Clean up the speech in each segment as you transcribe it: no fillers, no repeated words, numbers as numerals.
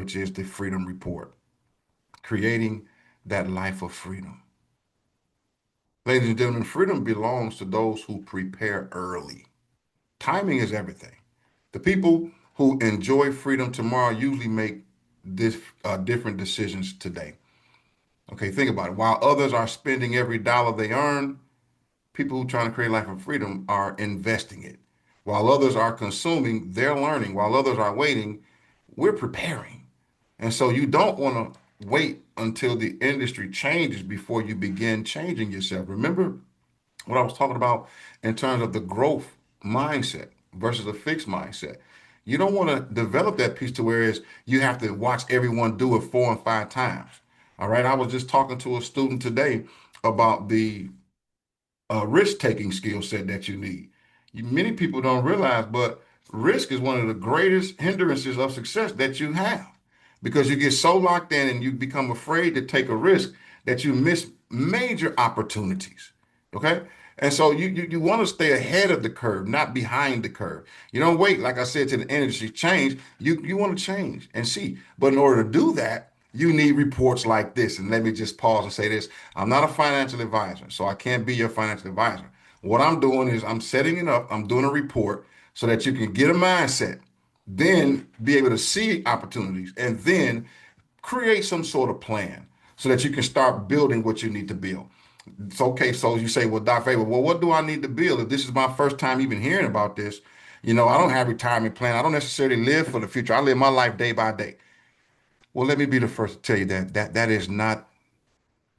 which is the Freedom Report, creating that life of freedom. Ladies and gentlemen, freedom belongs to those who prepare early. Timing is everything. The people who enjoy freedom tomorrow usually make different decisions today. Okay, think about it. While others are spending every dollar they earn, people who are trying to create a life of freedom are investing it. While others are consuming, they're learning. While others are waiting, we're preparing. And so you don't want to wait until the industry changes before you begin changing yourself. Remember what I was talking about in terms of the growth mindset versus a fixed mindset. You don't want to develop that piece to where you have to watch everyone do it 4 and 5 times. All right. I was just talking to a student today about the risk-taking skill set that you need. Many people don't realize, but risk is one of the greatest hindrances of success that you have because you get so locked in and you become afraid to take a risk that you miss major opportunities. Okay. And so you want to stay ahead of the curve, not behind the curve. You don't wait, like I said, to the industry change. You want to change and see. But in order to do that, you need reports like this. And let me just pause and say this. I'm not a financial advisor, so I can't be your financial advisor. What I'm doing is I'm setting it up. I'm doing a report so that you can get a mindset, then be able to see opportunities, and then create some sort of plan so that you can start building what you need to build. It's okay. So you say, well, Doc Favor, well, what do I need to build? If this is my first time even hearing about this, I don't have a retirement plan. I don't necessarily live for the future. I live my life day by day. Well, let me be the first to tell you that is not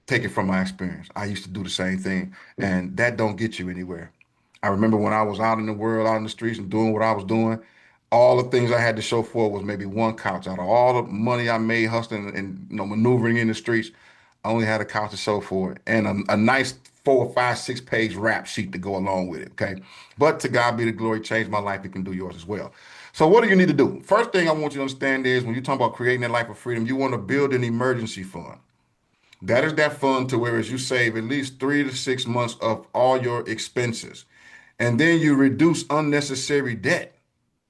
taken from my experience. I used to do the same thing, and that don't get you anywhere. I remember when I was out in the world, out in the streets, and doing what I was doing, all the things I had to show for was maybe one couch. Out of all the money I made hustling and maneuvering in the streets, I only had a couch to show for it, and a nice 4 or 5, 6 page rap sheet to go along with it. Okay, but to God be the glory. Changed my life. It can do yours as well. So what do you need to do? First thing I want you to understand is when you talk about creating that life of freedom, you want to build an emergency fund. That is that fund to where as you save at least 3 to 6 months of all your expenses. And then you reduce unnecessary debt.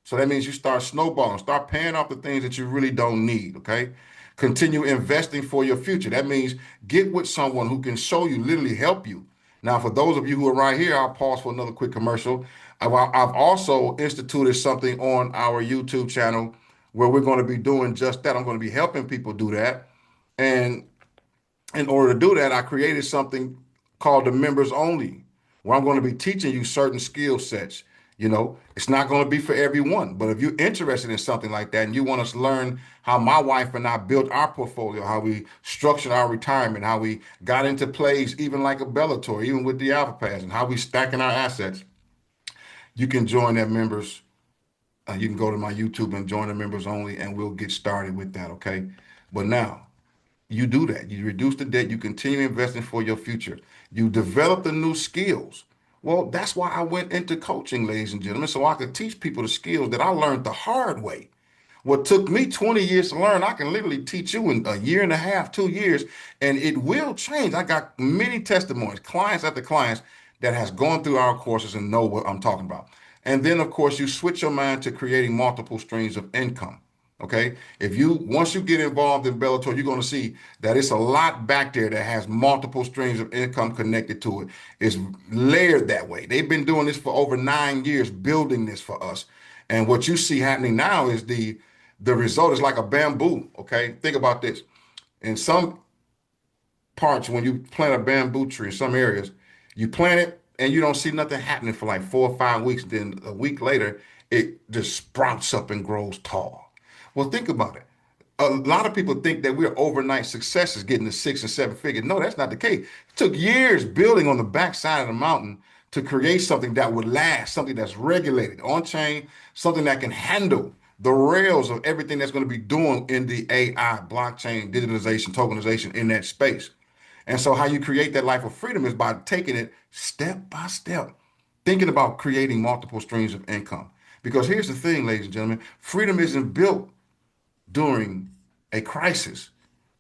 So that means you start snowballing, start paying off the things that you really don't need. Okay. Continue investing for your future. That means get with someone who can show you, literally help you. Now, for those of you who are right here, I'll pause for another quick commercial. I've also instituted something on our YouTube channel where we're going to be doing just that. I'm going to be helping people do that. And in order to do that, I created something called the members only, where I'm going to be teaching you certain skill sets. It's not going to be for everyone, but if you're interested in something like that and you want us to learn how my wife and I built our portfolio, how we structured our retirement, how we got into plays, even like a Bellator, even with the Alpha Pass, and how we stacking our assets, you can join that members. You can go to my YouTube and join the members only, and we'll get started with that. Okay. But now, you do that. You reduce the debt. You continue investing for your future. You develop the new skills. Well, that's why I went into coaching, ladies and gentlemen, so I could teach people the skills that I learned the hard way. What took me 20 years to learn, I can literally teach you in a year and a half, 2 years, and it will change. I got many testimonies, clients after clients that has gone through our courses and know what I'm talking about. And then, of course, you switch your mind to creating multiple streams of income. Okay. If you once you get involved in Bellator, you're going to see that it's a lot back there that has multiple streams of income connected to it. It's layered that way. They've been doing this for over 9 years, building this for us. And what you see happening now is the result is like a bamboo. Okay. Think about this. In some parts, when you plant a bamboo tree in some areas, you plant it and you don't see nothing happening for like 4 or 5 weeks. Then a week later, it just sprouts up and grows tall. Well, think about it. A lot of people think that we're overnight successes getting to 6 and 7 figures. No, that's not the case. It took years building on the backside of the mountain to create something that would last, something that's regulated on chain, something that can handle the rails of everything that's going to be doing in the AI, blockchain, digitalization, tokenization in that space. And so, how you create that life of freedom is by taking it step by step, thinking about creating multiple streams of income. Because here's the thing, ladies and gentlemen, freedom isn't built during a crisis.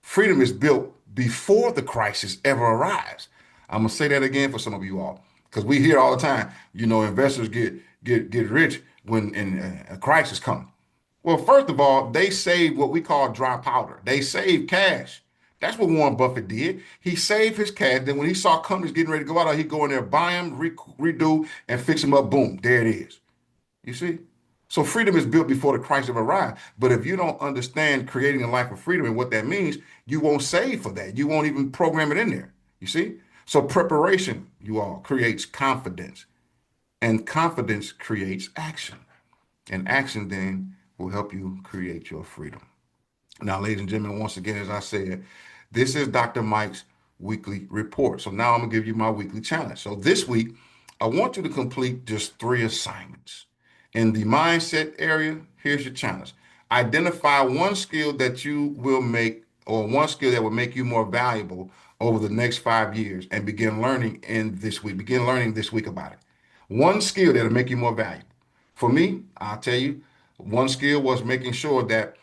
Freedom is built before the crisis ever arrives. I'm gonna say that again for some of you all, because we hear all the time, investors get rich when a crisis comes. Well, first of all, they saved what we call dry powder. They saved cash. That's what Warren Buffett did. He saved his cash. Then when he saw companies getting ready to go out, he'd go in there, buy them, redo, and fix them up. Boom, there it is. You see? So freedom is built before the Christ ever arrived. But if you don't understand creating a life of freedom and what that means, you won't save for that. You won't even program it in there. You see? So preparation, you all, creates confidence. And confidence creates action. And action then will help you create your freedom. Now, ladies and gentlemen, once again, as I said, this is Dr. Mike's weekly report. So now I'm going to give you my weekly challenge. So this week, I want you to complete just 3 assignments. In the mindset area, here's your challenge. Identify one skill that you will make, or one skill that will make you more valuable over the next 5 years, and begin learning in this week. Begin learning this week about it. One skill that'll make you more valuable. For me, I'll tell you, one skill was making sure that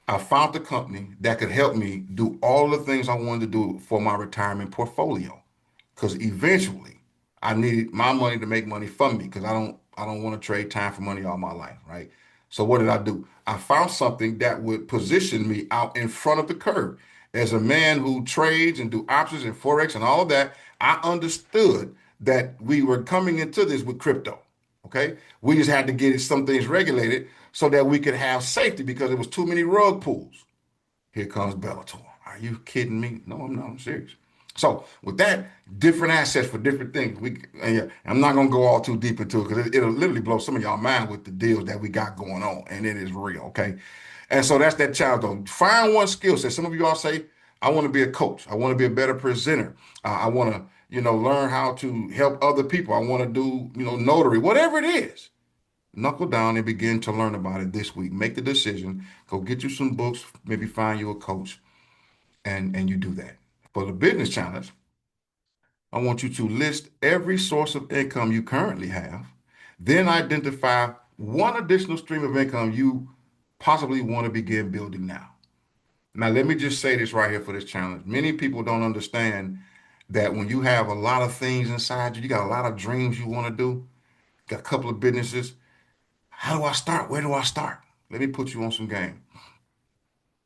I found a company that could help me do all the things I wanted to do for my retirement portfolio. Because eventually I needed my money to make money for me, because I don't want to trade time for money all my life, right? So what did I do? I found something that would position me out in front of the curve. As a man who trades and do options and forex and all of that, I understood that we were coming into this with crypto. Okay, we just had to get some things regulated so that we could have safety, because there was too many rug pulls. Here comes Bellator. Are you kidding me? No, I'm not. I'm serious. So with that, different assets for different things. And yeah, I'm not gonna go all too deep into it, because it'll literally blow some of y'all mind with the deals that we got going on, and it is real. Okay, and so that's that challenge. Though, find one skill set. Some of you all say, "I want to be a coach. I want to be a better presenter. I want to, learn how to help other people. I want to do, notary. Whatever it is, knuckle down and begin to learn about it this week. Make the decision. Go get you some books. Maybe find you a coach, and you do that. For the business challenge, I want you to list every source of income you currently have. Then identify one additional stream of income you possibly want to begin building now. Now, let me just say this right here for this challenge. Many people don't understand that when you have a lot of things inside you, you got a lot of dreams you want to do, got a couple of businesses. How do I start? Where do I start? Let me put you on some game.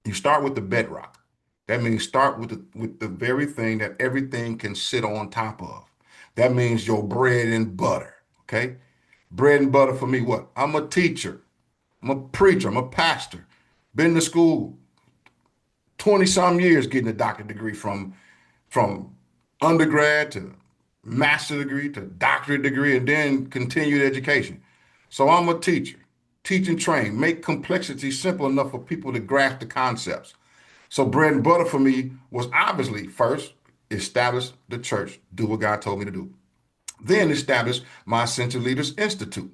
You start with the bedrock. That means start with the very thing that everything can sit on top of. That means your bread and butter. Okay? Bread and butter for me, what? I'm a teacher. I'm a preacher. I'm a pastor. Been to school 20 some years getting a doctorate degree from undergrad to master degree to doctorate degree, and then continued education. So I'm a teacher. Teach and train. Make complexity simple enough for people to grasp the concepts. So bread and butter for me was obviously first establish the church, do what God told me to do. Then establish my Essential Leaders Institute.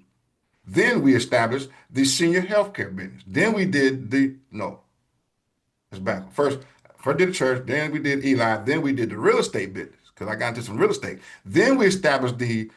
Then we established the senior healthcare business. Then we did the no, it's back. First did the church, then we did Eli, then we did the real estate business, because I got into some real estate. Then we established the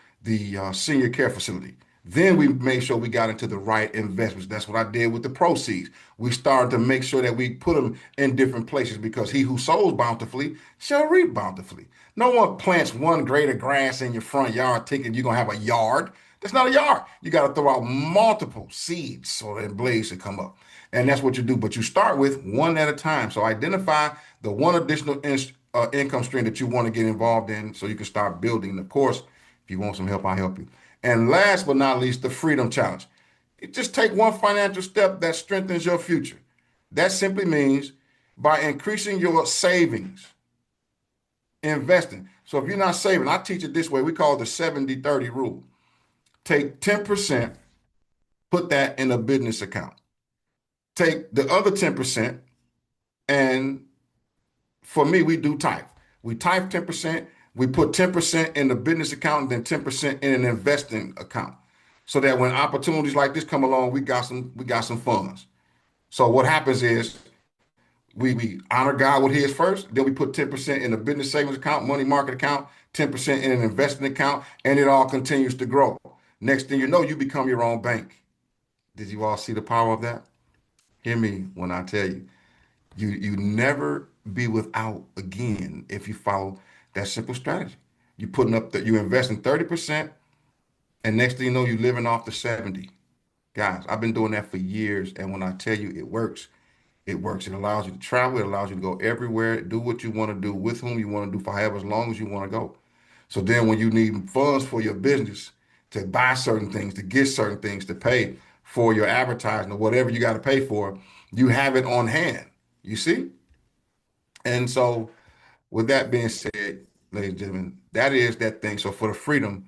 senior care facility. Then we made sure we got into the right investments. That's what I did with the proceeds. We started to make sure that we put them in different places, because he who sows bountifully shall reap bountifully. No one plants one grade of grass in your front yard thinking you're going to have a yard. That's not a yard. You got to throw out multiple seeds so that blades should come up. And that's what you do. But you start with one at a time. So identify the one additional income stream that you want to get involved in, so you can start building. Of course, if you want some help, I'll help you. And last but not least, the freedom challenge. You just take one financial step that strengthens your future. That simply means by increasing your savings, investing. So if you're not saving, I teach it this way. We call it the 70-30 rule. Take 10%, put that in a business account. Take the other 10%, and for me, we do type. We type 10%, we put 10% in the business account, and then 10% in an investing account. So that when opportunities like this come along, we got some funds. So what happens is we honor God with his first, then we put 10% in a business savings account, money market account, 10% in an investing account, and it all continues to grow. Next thing you know, you become your own bank. Did you all see the power of that? Hear me when I tell you. You never be without again if you follow that simple strategy. You putting up that you investing 30%, and next thing you know, you living off the 70. Guys, I've been doing that for years, and when I tell you it works, it works. It allows you to travel. It allows you to go everywhere, do what you want to do, with whom you want to do, for however as long as you want to go. So then when you need funds for your business to buy certain things, to get certain things, to pay for your advertising or whatever you got to pay for, you have it on hand. You see? And so with that being said, ladies and gentlemen, that is that thing. So for the freedom,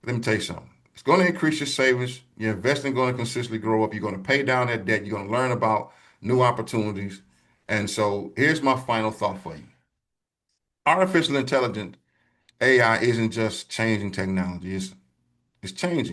let me tell you something. It's going to increase your savings. Your investing going to consistently grow up. You're going to pay down that debt. You're going to learn about new opportunities. And so here's my final thought for you. Artificial intelligence, AI, isn't just changing technology. It's changing.